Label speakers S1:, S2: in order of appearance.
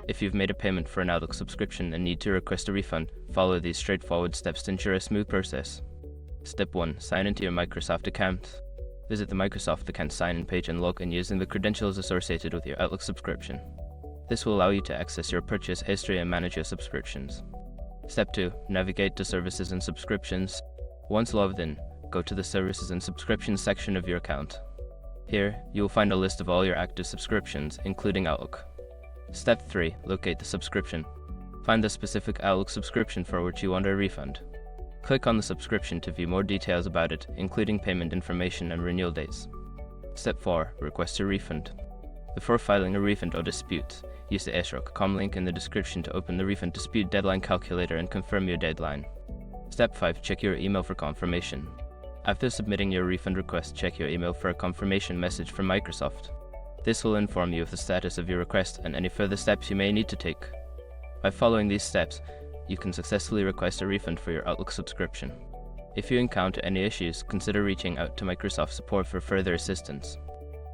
S1: If you've made a payment for an Outlook subscription and need to request a refund, follow these straightforward steps to ensure a smooth process. Step 1. Sign into your Microsoft account. Visit the Microsoft account sign-in page and log in using the credentials associated with your Outlook subscription. This will allow you to access your purchase history and manage your subscriptions. Step 2. Navigate to Services and Subscriptions. Once logged in, go to the Services and Subscriptions section of your account. Here, you will find a list of all your active subscriptions, including Outlook. Step 3. Locate the subscription. Find the specific Outlook subscription for which you want a refund. Click on the subscription to view more details about it, including payment information and renewal dates. Step 4. Request a refund. Before filing a refund or dispute, use the ASRock.com link in the description to open the refund dispute deadline calculator and confirm your deadline. Step 5. Check your email for confirmation. After submitting your refund request, check your email for a confirmation message from Microsoft. This will inform you of the status of your request and any further steps you may need to take. By following these steps, you can successfully request a refund for your Outlook subscription. If you encounter any issues, consider reaching out to Microsoft support for further assistance.